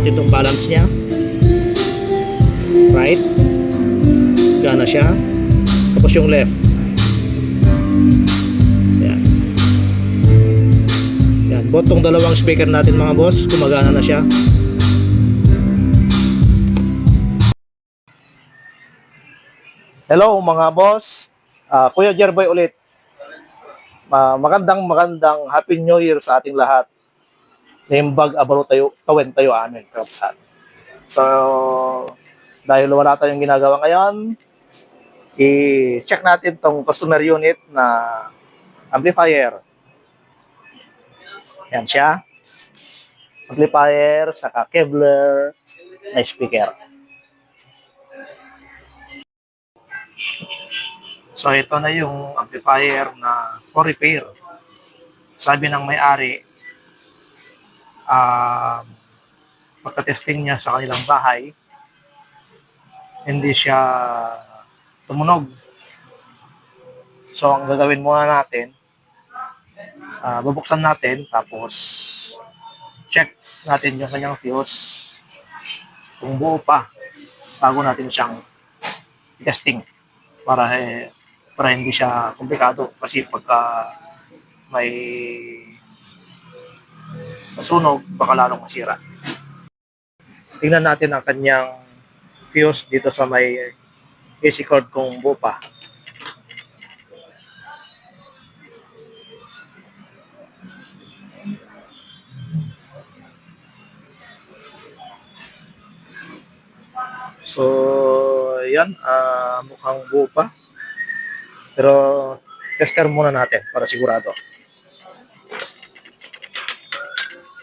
natin itong balance niya. Right. Gana siya. Tapos yung left. Yan. Yan. Botong dalawang speaker natin mga boss. Gumagana na siya. Hello mga boss. Kuya Jerboy ulit. Magandang Happy New Year sa ating lahat. Naimbag abaro tayo, tawen tayo amin. So, dahil wala tayong ginagawa ngayon, i-check natin tong customer unit na amplifier. Yan siya. Amplifier, saka Kevlar na speaker. So, ito na yung amplifier na for repair. Sabi ng may-ari, pagka-testing niya sa kanilang bahay, hindi siya tumunog. So, ang gagawin muna natin, bubuksan natin, tapos check natin yung kanyang fuse kung buo pa bago natin siyang testing para hindi siya komplikado kasi pagka may masunog baka lalong masira. Tingnan natin ang kanyang fuse dito sa may AC cord kung buo pa. So, yan, mukhang buo pa. Pero, tester muna natin para sigurado.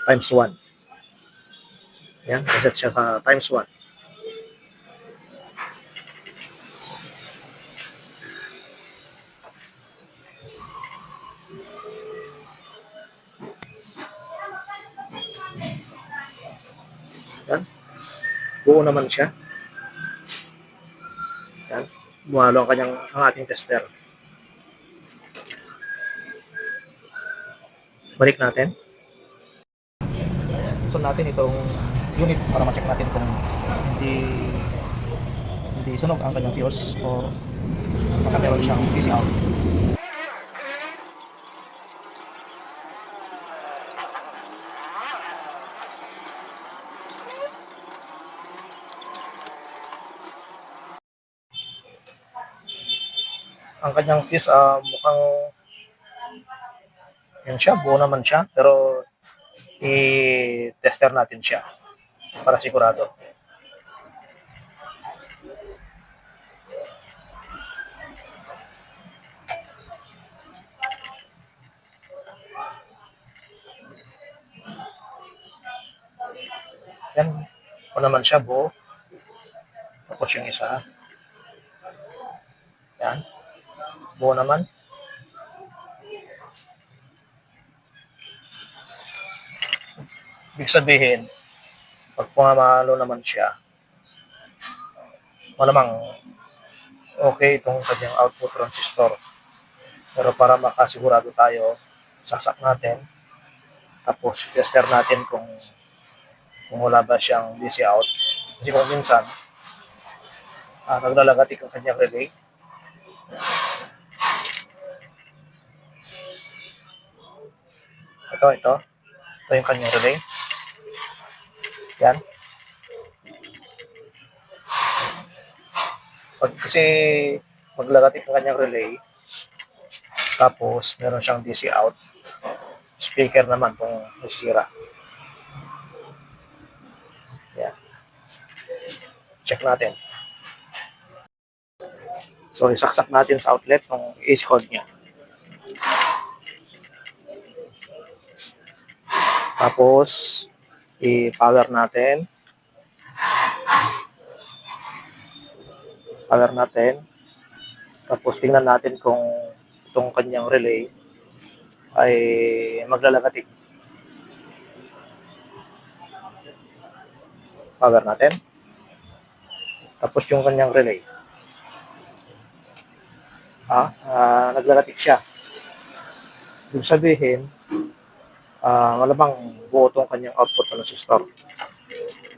Times 1. Yan, reset siya sa times 1. Yan. Buo naman siya. Yan. Bumalo ang ating tester. Balik natin. So natin itong unit para ma-check natin kung hindi sunog ang kanyang fuse o baka meron siyang DC out. Ang kanyang fuse mukhang yan siya, buo naman siya, pero i-tester natin siya para sigurado. Yan, buo naman siya, buo. Tapos yung isa. Yan, buo naman. Ibig sabihin, pag pumamalo naman siya, malamang okay itong kanyang output transistor. Pero para makasigurado tayo, saksak natin, tapos tester natin kung wala ba siyang DC out. Kasi kung minsan, naglalagatik ang kanyang relay. Ito yung kanyang relay. Yan. Kasi maglagatik ang kanyang relay, tapos meron siyang DC out, speaker naman kung nasira. Yan. Check natin. So, isaksak natin sa outlet ng AC cord niya. Tapos, i-power natin. Tapos, tingnan natin kung itong kanyang relay ay maglalagatik. Power natin. Tapos, yung kanyang relay. Naglagatik siya. Ibig sabihin, malamang buo itong kanyang output na resistor.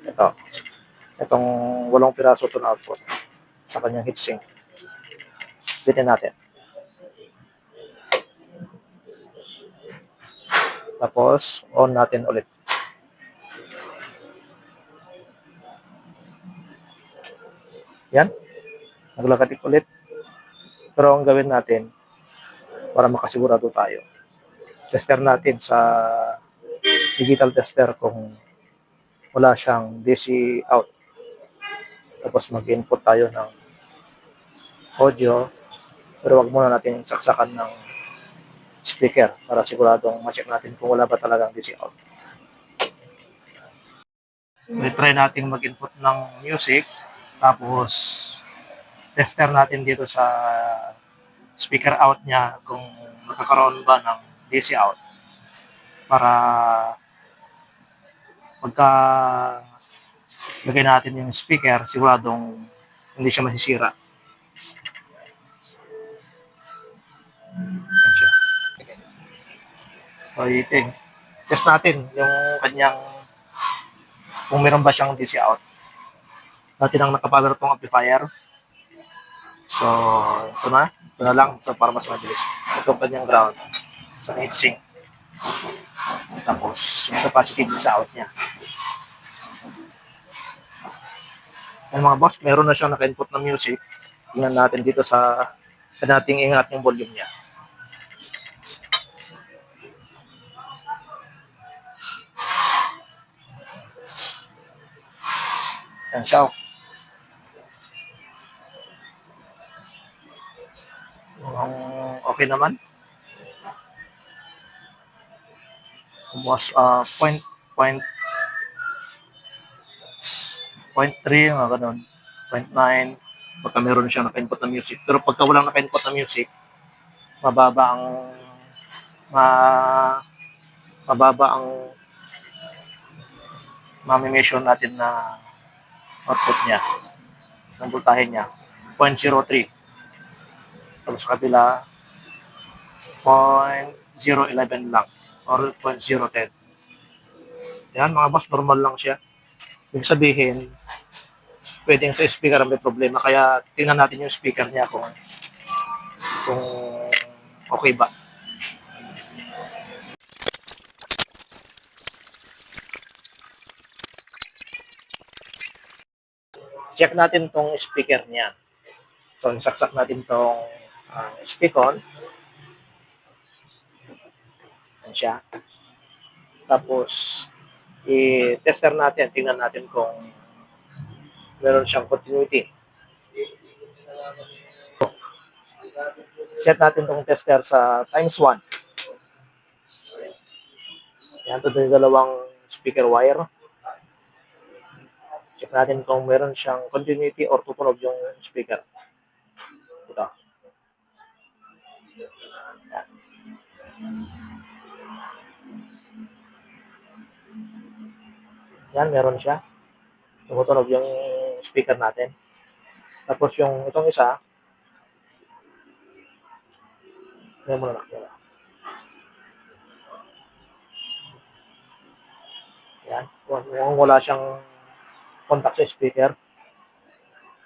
Ito. Itong 8 piraso ito na output sa kanyang heatsink. Bitin natin. Tapos, on natin ulit. Yan. Naglagatik ulit. Pero ang gawin natin, para makasigurado tayo, tester natin sa digital tester kung wala siyang DC out. Tapos mag-input tayo ng audio, pero wag muna natin saksakan ng speaker para siguradong ma-check natin kung wala ba talagang DC out. I-try natin mag-input ng music, tapos tester natin dito sa speaker out niya kung magkakaroon ba ng DC out para pagka lagay natin yung speaker, siguradong hindi siya masisira. Yan siya. So, test natin yung kanyang kung meron ba siyang DC out. Natin ang nakapower tong amplifier. So, ito na lang so para mas mabilis. Ito ang kanyang ground sa heatsink. Tapos, yung sa positive sa out niya. Yan mga boss, meron na siyang naka-input na music. Tingnan natin dito sa nating ingat yung volume niya. Yan siya. Okay naman. Almost point 0.3, mga ganun. 0.9. Pagka meron siyang naka-input na music. Pero pagka walang naka-input na music, mababa ang mami-measure natin na output niya. Ang voltahe niya. 0.03. Tapos sa kabila, 0.011 lang. Or 0.010. Yan mga boss, normal lang siya. Ibig sabihin, pwedeng sa speaker ang may problema. Kaya tingnan natin yung speaker niya kung okay ba. Check natin tong speaker niya. So, saksak natin tong speaker. Yan siya. Tapos, i-tester natin. Tingnan natin kung meron siyang continuity. Set natin tong tester sa times 1. Yan, ito yung dalawang speaker wire. Check natin kung meron siyang continuity or tutunog yung speaker. Ito. Yan. Yan, meron siya. Tumutunog yung speaker natin. Tapos yung itong isa, yan muna nakita. Yan. Kung wala siyang contact sa speaker,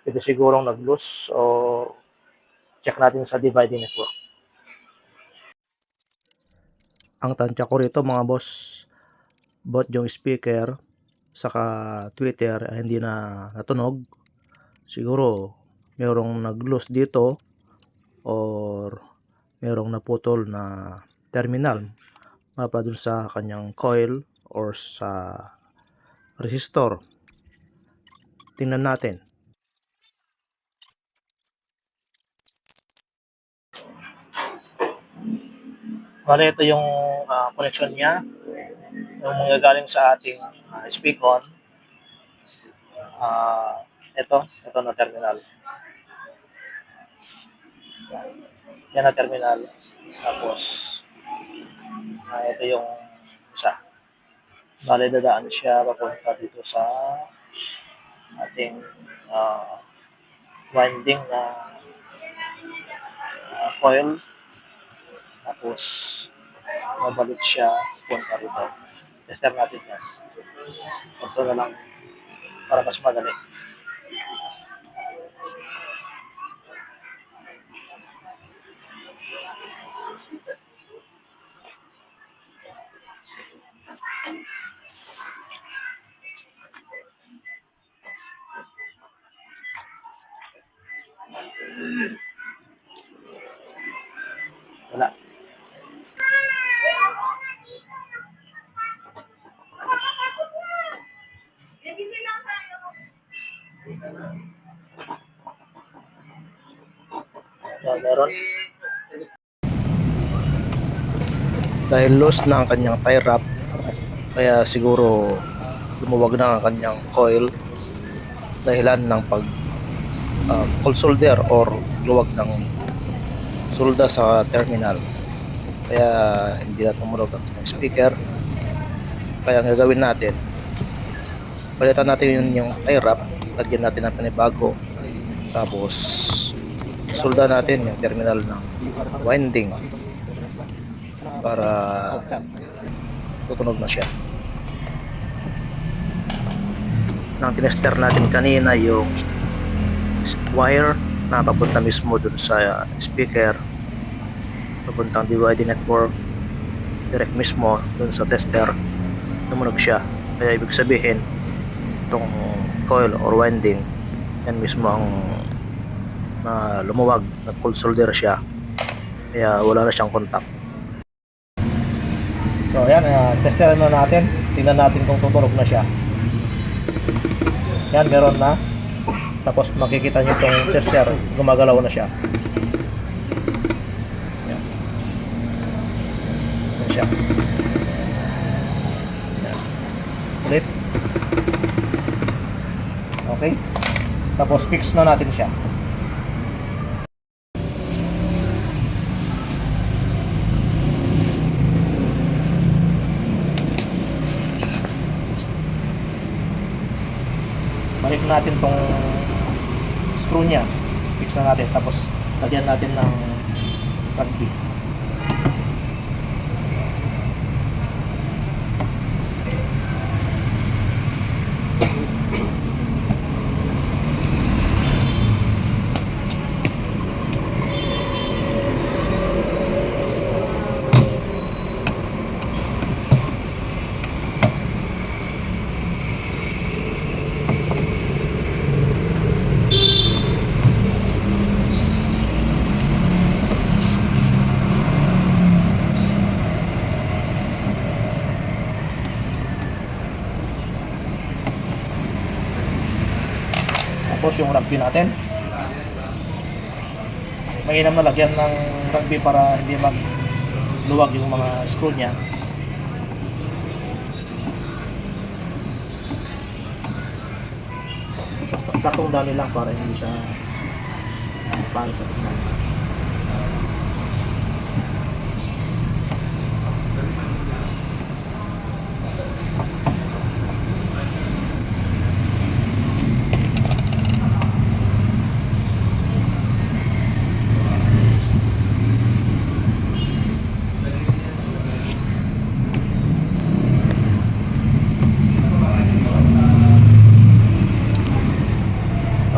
ito sigurong nag-loose o check natin sa dividing network. Ang tansya ko rito mga boss, both yung speaker saka tweeter hindi na natunog. Siguro mayroong nag-loose dito or mayroong naputol na terminal mapa dun sa kanyang coil or sa resistor. Tingnan natin. Bale, ito yung connection niya. Yung mga galing sa ating speaker. Ito na terminal. Yan na terminal. Tapos, ito yung isa. Bale, dadaan siya papunta dito sa ating winding na coil. Tapos, Mabalot siya, punta rito. Tester natin yan. Punta na lang para mas madali. Wala. Meron. Dahil loose na ang kanyang tie wrap, kaya siguro lumuwag na ang kanyang coil dahilan ng pag cold solder or luwag ng solda sa terminal. Kaya hindi na tumunog ang speaker. Kaya ang gagawin natin, palitan natin yung tie wrap, lagyan natin ng panibago, tapos solda natin yung terminal ng winding para tutunog na siya. Nang tinester natin kanina yung wire na papunta mismo dun sa speaker, papuntang DVD network, direct mismo dun sa tester, tumunog siya. Kaya ibig sabihin itong coil or winding, yan mismo ang lumuwag, na cold solder siya, kaya wala na siyang contact. So ayan, testeran na natin, tingnan natin kung tutunog na siya. Yan, meron na. Tapos makikita nyo itong tester, gumagalaw na siya. Yan. Yan siya. Yan. Ulit. Okay. Tapos fix na natin siya. Balik natin tong screw niya. Fix na natin. Tapos lagyan natin ng rugby. Tapos yung rugby natin, mainam na lagyan ng rugby para hindi magluwag yung mga screw niya. Saktong dami lang para hindi siya pangit.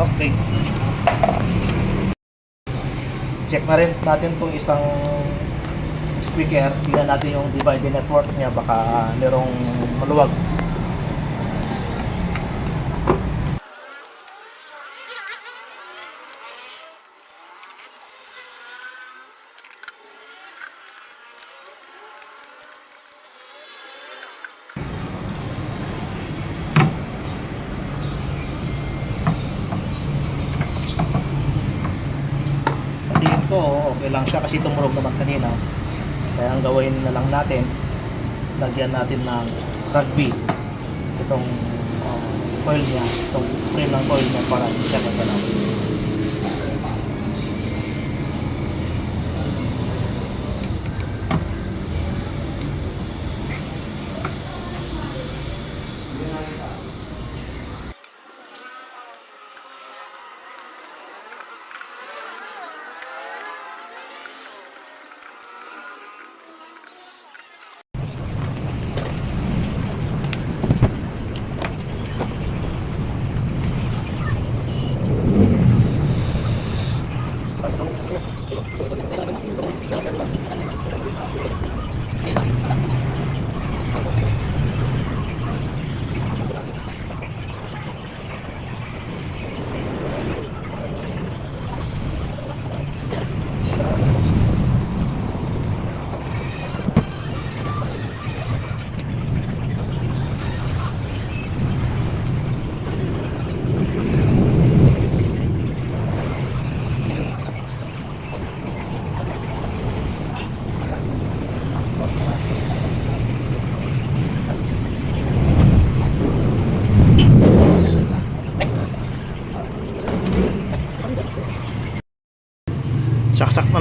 Okay. Check na rin natin itong isang speaker. Tingnan natin yung DVD network niya, baka merong maluwag. Tingin ko okay lang siya kasi tumunog naman kanina. Kaya ang gawin na lang natin, lagyan natin ng rugby itong coil niya, itong frame ng coil niya para hindi siya magalaw.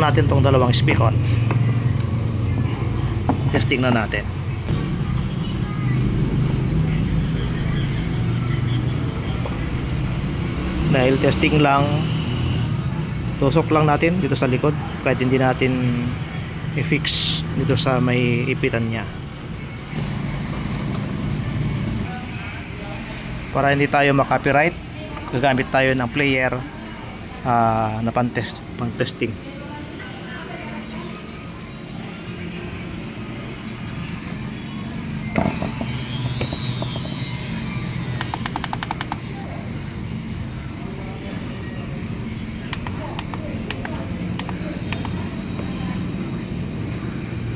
natin tong dalawang speakon. Testing na natin. Dahil testing lang, tusok lang natin dito sa likod kahit hindi natin i-fix dito sa may ipitan niya, para hindi tayo makopyright. Gagamit tayo ng player na pang testing.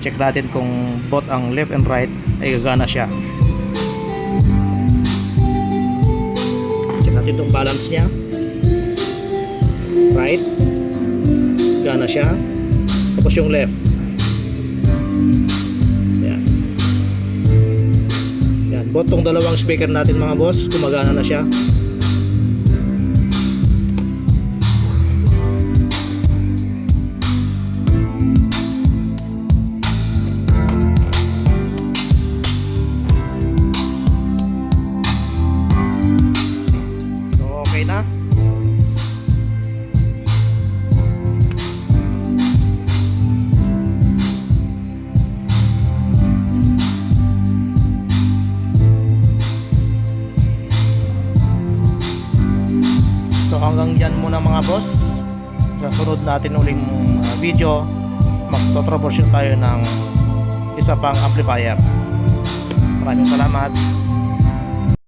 Check natin kung both ang left and right ay gagana siya. Check natin itong balance niya. Right, gana siya. Tapos yung left. Yan. Yan. Both tong dalawang speaker natin mga boss, gumagana na siya. Na. So hanggang dyan muna mga boss. Sa sunod natin uling video, magto-troubleshoot tayo ng isa pang amplifier. Maraming salamat.